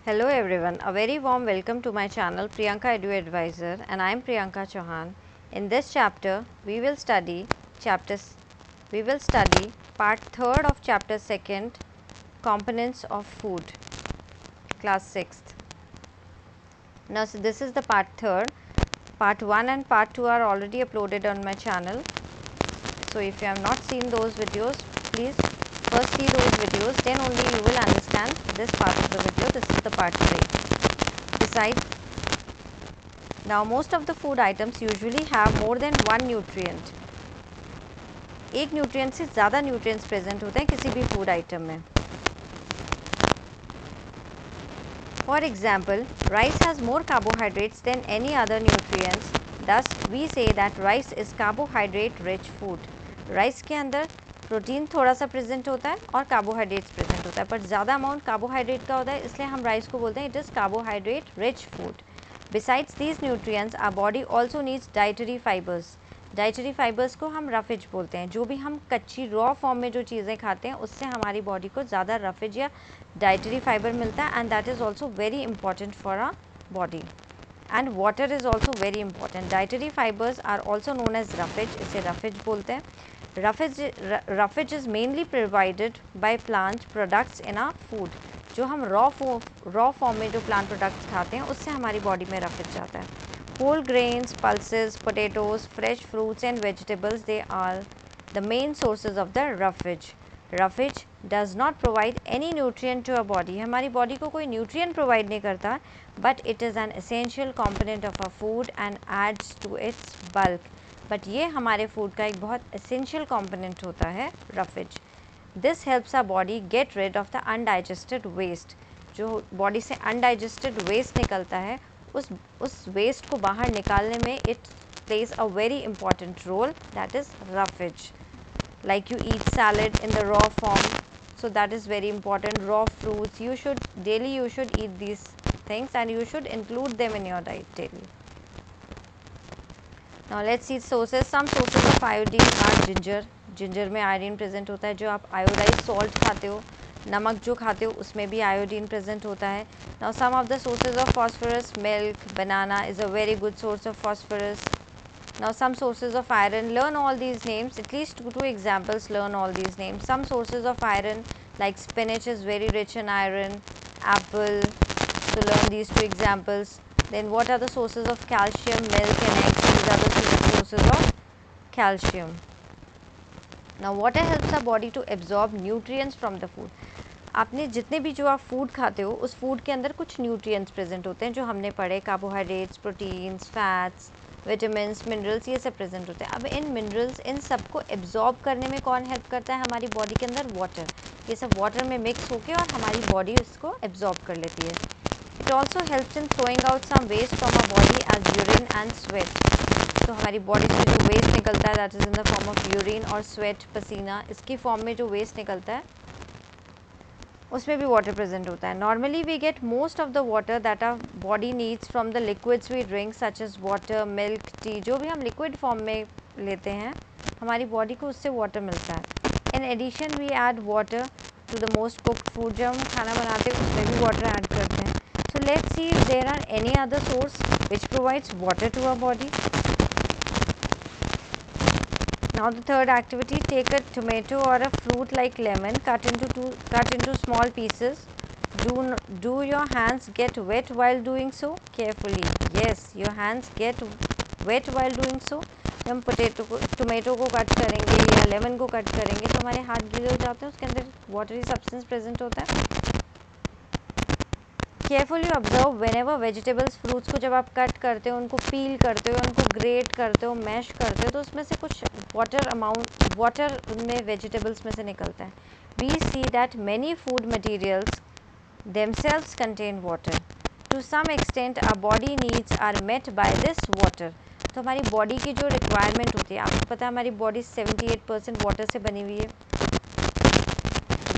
Hello everyone, a very warm welcome to my channel Priyanka Edu Advisor, and I am Priyanka Chauhan. In this chapter, we will study part 3rd of chapter 2nd, components of food, class 6th. Now, so this is the part 3rd. Part 1 and part 2 are already uploaded on my channel. So if you have not seen those videos, please first see those videos, then only you will understand this part of the video. This is the part 3. Besides, now most of the food items usually have more than one nutrient. एक nutrient से ज़्यादा nutrients present होते हैं किसी भी food item में. For example, rice has more carbohydrates than any other nutrients. Thus, we say that rice is carbohydrate-rich food. Rice के अंदर प्रोटीन थोड़ा सा प्रेजेंट होता है और कार्बोहाइड्रेट्स प्रेजेंट होता है, पर ज़्यादा अमाउंट कार्बोहाइड्रेट का होता है, इसलिए हम राइस को बोलते हैं it is carbohydrate rich food. Besides these nutrients our body also needs dietary fibres. Dietary fibres को हम रफेज बोलते हैं. जो भी हम कच्ची रॉ फॉर्म में जो चीज़ें खाते हैं उससे हमारी बॉडी को ज़्यादा रफेज या डाइटरी फाइबर मिलता है, and that is also very important for our body. And water is also very important. Dietary fibres are also known as roughage. इसे रफेज बोलते हैं. Roughage is mainly provided by plant products in our food. जो हम raw form में जो plant products खाते हैं उससे हमारी बॉडी में रफेज जाता है. Whole grains, pulses, potatoes, fresh fruits and vegetables, they are the main sources of the roughage. Roughage does not provide any nutrient to our body. हमारी बॉडी को कोई न्यूट्रिएंट प्रोवाइड नहीं करता, but it is an essential component of a food and aids to its bulk. But ये हमारे food का एक बहुत एसेंशियल कंपोनेंट होता है roughage. This helps our body get rid of the undigested waste. जो बॉडी से अनडाइजेस्टेड वेस्ट निकलता है उस वेस्ट को बाहर निकालने में it plays a very important role, that is roughage. Like you eat salad in the raw form, so that is very important. Raw fruits, you should eat these things and you should include them in your diet daily. Now let's see sources. Some sources of iodine are ginger. Ginger में iodine present होता है. जो आप iodise salt खाते हो, नमक जो खाते हो, उसमें भी आयोडीन प्रेजेंट होता है. Now some of the sources of phosphorus, milk, banana is a very good source of phosphorus. Now some sources of iron, learn all these names, at least two examples, learn all these names. Some sources of iron like spinach is very rich in iron, apple, so learn these two examples. Then what are the sources of calcium? Milk and eggs, these are the sources of calcium. Now water helps our body to absorb nutrients from the food. आपने जितने भी जो आप food खाते हो उस food के अंदर कुछ न्यूट्रिएंट्स प्रेजेंट होते हैं जो हमने पढ़े. Carbohydrates, proteins, fats, vitamins, minerals, ये सब प्रेजेंट होते हैं. अब इन मिनरल्स, इन सबको एब्जॉर्ब करने में कौन हेल्प करता है हमारी बॉडी के अंदर? वाटर. ये सब वाटर में मिक्स होके और हमारी बॉडी उसको एब्जॉर्ब कर लेती है. It also helps in throwing out some waste from our body as urine and sweat. तो हमारी बॉडी से जो वेस्ट निकलता है that is in the form of urine और स्वेट, पसीना, इसकी फॉर्म में जो वेस्ट निकलता है उसमें भी वाटर प्रेजेंट होता है. Normally we get most of the water that our body needs from the liquids we drink such as water, milk, tea. जो भी हम लिक्विड फॉर्म में लेते हैं हमारी बॉडी को उससे वाटर मिलता है. In addition we add water to the most cooked food. जब हम खाना बनाते हैं उसमें भी वाटर ऐड करते हैं. So let's see if there are any other source which provides water to our body. Now the third activity, take a tomato or a fruit like lemon, cut into small pieces. Do your hands get wet while doing so? Carefully. Yes, your hands get wet while doing so. जब हम tomato को cut करेंगे या lemon को cut करेंगे तो हमारे हाथ गीले हो जाते हैं, उसके अंदर वाटरी सब्सटेंस प्रेजेंट होता है. Carefully observe whenever vegetables, fruits को जब आप कट करते हो, उनको पील करते हो, उनको ग्रेट करते हो, मैश करते हो, तो उसमें से कुछ वाटर में वेजिटेबल्स में से निकलता है. We see that many food materials themselves contain water. To some extent our body needs are met by this water. तो हमारी बॉडी की जो रिक्वायरमेंट होती है, आपको पता है हमारी बॉडी 78% वाटर से बनी हुई है.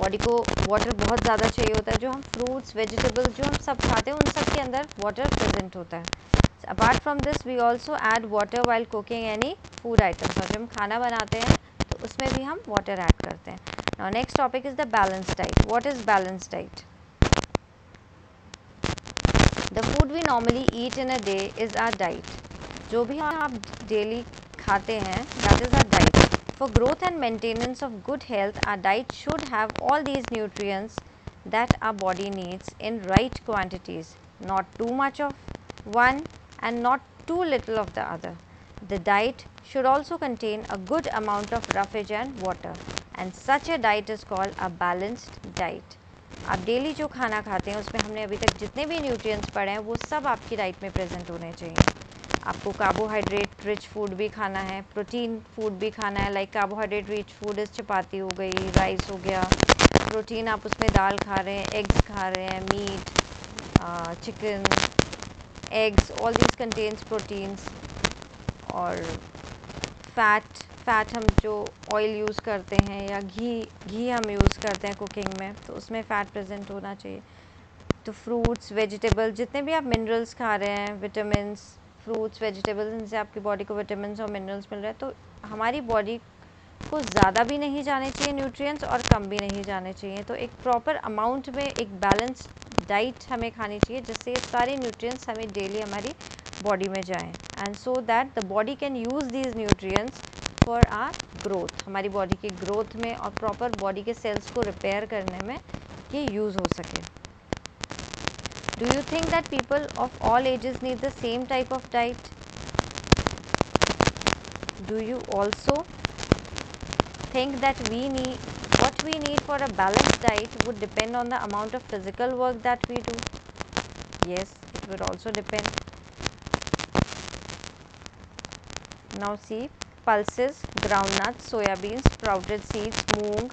बॉडी को वाटर बहुत ज़्यादा चाहिए होता है. जो हम फ्रूट्स, वेजिटेबल्स जो हम सब खाते हैं उन सब के अंदर वाटर प्रेजेंट होता है. Apart from this we also add water while cooking any food items. और जब हम खाना बनाते हैं तो उसमें भी हम वाटर ऐड करते हैं. Now next topic is the balance diet. What is balance diet? The food we normally eat in a day is our diet. जो भी आप डेली खाते हैं, that is our diet. For growth and maintenance of good health, our diet should have all these nutrients that our body needs in right quantities, not too much of one and not too little of the other. The diet should also contain a good amount of roughage and water, and such a diet is called a balanced diet. आप daily जो खाना खाते हैं उसमें हमने अभी तक जितने भी न्यूट्रिएंट्स पढ़े हैं वो सब आपकी डाइट में प्रेजेंट होने चाहिए. आपको कार्बोहाइड्रेट रिच फूड भी खाना है, प्रोटीन फूड भी खाना है. लाइक कार्बोहाइड्रेट रिच फूड इस चपाती हो गई, राइस हो गया. प्रोटीन आप उसमें दाल खा रहे हैं, एग्स खा रहे हैं, meat, chicken, eggs, all this contains proteins. और फैट हम जो ऑयल यूज़ करते हैं या घी हम यूज़ करते हैं कुकिंग में, तो उसमें फ़ैट प्रेजेंट होना चाहिए. तो फ्रूट्स, वेजिटेबल्स, जितने भी आप मिनरल्स खा रहे हैं, विटामिन्स, फ्रूट्स, वेजिटेबल्स, इनसे आपकी बॉडी को विटामिन्स और मिनरल्स मिल रहे हैं. तो हमारी बॉडी को ज़्यादा भी नहीं जाने चाहिए न्यूट्रिएंट्स और कम भी नहीं जाने चाहिए. तो एक प्रॉपर अमाउंट में एक बैलेंस्ड डाइट हमें खानी चाहिए जिससे सारे न्यूट्रिएंट्स हमें डेली हमारी बॉडी में जाएं, and so that the body can use these nutrients for our growth. हमारी बॉडी की ग्रोथ में और प्रॉपर बॉडी के सेल्स को रिपेयर करने में ये यूज़ हो सके. Do you think that people of all ages need the same type of diet? Do you also think that what we need for a balanced diet would depend on the amount of physical work that we do? Yes, it would also depend. Now see, pulses, groundnuts, soyabeans, sprouted seeds, moong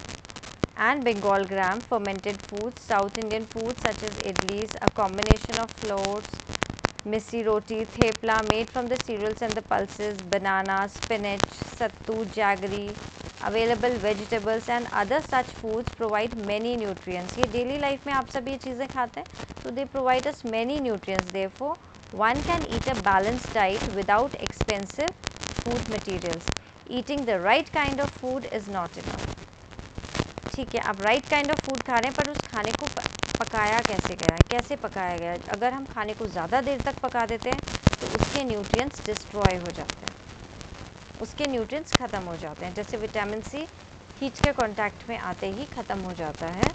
and Bengal gram, fermented foods, South Indian foods such as idlis, a combination of flours, missi roti, thepla made from the cereals and the pulses, banana, spinach, sattu, jaggery, available vegetables and other such foods provide many nutrients. ये daily life में आप सब ये चीज़ें खाते हैं, so they provide us many nutrients. Therefore, one can eat a balanced diet without expensive food materials. Eating the right kind of food is not enough. ठीक है, आप राइट काइंड ऑफ फूड खा रहे हैं, पर उस खाने को पकाया कैसे गया है, कैसे पकाया गया है. अगर हम खाने को ज़्यादा देर तक पका देते हैं तो उसके न्यूट्रिएंट्स डिस्ट्रॉय हो जाते हैं, उसके न्यूट्रिएंट्स ख़त्म हो जाते हैं. जैसे विटामिन सी हीट के कांटेक्ट में आते ही ख़त्म हो जाता है,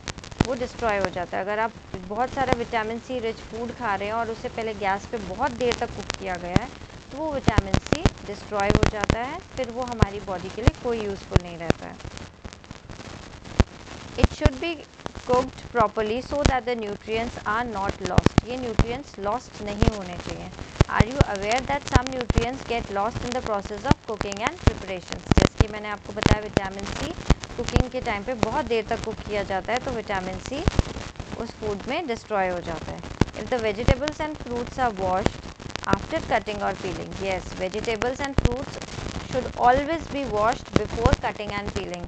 वो डिस्ट्रॉय हो जाता है. अगर आप बहुत सारा विटामिन सी रिच फूड खा रहे हैं और उससे पहले गैस पे बहुत देर तक कुक किया गया है, तो वो विटामिन सी डिस्ट्रॉय हो जाता है, फिर वो हमारी बॉडी के लिए कोई यूज़फुल नहीं रहता है. It should be cooked properly so that the nutrients are not lost. ये nutrients lost नहीं होने चाहिए. Are you aware that some nutrients get lost in the process of cooking and preparations? जैसे कि मैंने आपको बताया विटामिन सी कुकिंग के टाइम पे बहुत देर तक कुक किया जाता है, तो विटामिन सी उस फूड में डिस्ट्रॉय हो जाता है. If the vegetables and fruits are washed after cutting or peeling, yes, vegetables and fruits should always be washed before cutting and peeling.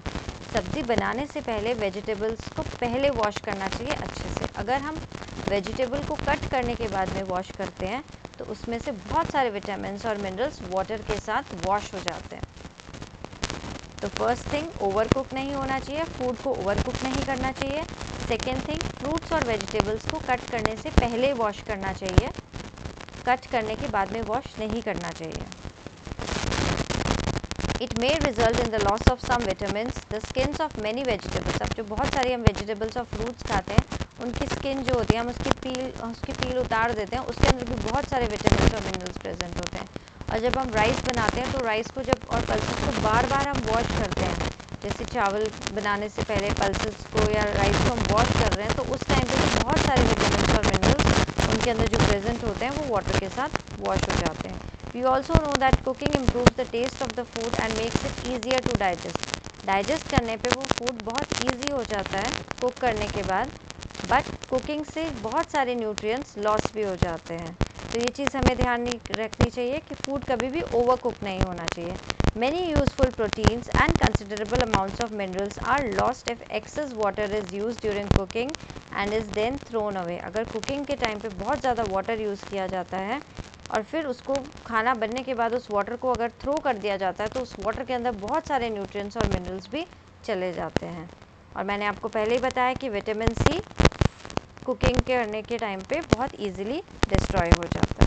सब्ज़ी बनाने से पहले वेजिटेबल्स को पहले वॉश करना चाहिए अच्छे से. अगर हम वेजिटेबल को कट करने के बाद में वॉश करते हैं तो उसमें से बहुत सारे विटामिन्स और मिनरल्स वाटर के साथ वॉश हो जाते हैं. तो फर्स्ट थिंग, ओवर कुक नहीं होना चाहिए, फूड को ओवर कुक नहीं करना चाहिए. सेकेंड थिंग, फ्रूट्स और वेजिटेबल्स को कट करने से पहले वॉश करना चाहिए, कट करने के बाद में वॉश नहीं करना चाहिए. It may result in the loss of some vitamins. The skins of many vegetables, अब जो बहुत सारी हम वेजिटेबल्स और फ्रूट्स खाते हैं उनकी स्किन जो होती है हम उसकी पील उतार देते हैं, उसके अंदर भी बहुत सारे विटामिन और मिनरल्स प्रेजेंट होते हैं. और जब हम राइस बनाते हैं तो राइस को जब और पल्सेस को बार बार हम वॉश करते हैं, जैसे चावल बनाने से पहले पल्सेस को या राइस को हम वॉश कर रहे हैं, तो उस टाइम पे तो बहुत सारे विटामिन और मिनरल्स उनके अंदर जो प्रेजेंट होते हैं वो वाटर के साथ वॉश हो जाते हैं. We also know that cooking improves the taste of the food and makes it easier to digest. Digest करने पे वो फूड बहुत ईजी हो जाता है कुक करने के बाद, बट कुकिंग से बहुत सारे न्यूट्रिएंट्स लॉस भी हो जाते हैं. तो ये चीज़ हमें ध्यान रखनी चाहिए कि फूड कभी भी ओवर कुक नहीं होना चाहिए. Many useful proteins and considerable amounts of minerals are lost if excess water is used during cooking and is then thrown away. अगर कुकिंग के टाइम पे बहुत ज़्यादा वाटर यूज़ किया जाता है और फिर उसको खाना बनने के बाद उस वाटर को अगर थ्रो कर दिया जाता है तो उस वाटर के अंदर बहुत सारे न्यूट्रिएंट्स और मिनरल्स भी चले जाते हैं. और मैंने आपको पहले ही बताया कि विटामिन सी कुकिंग करने के टाइम पे बहुत इजीली डिस्ट्रॉय हो जाता है।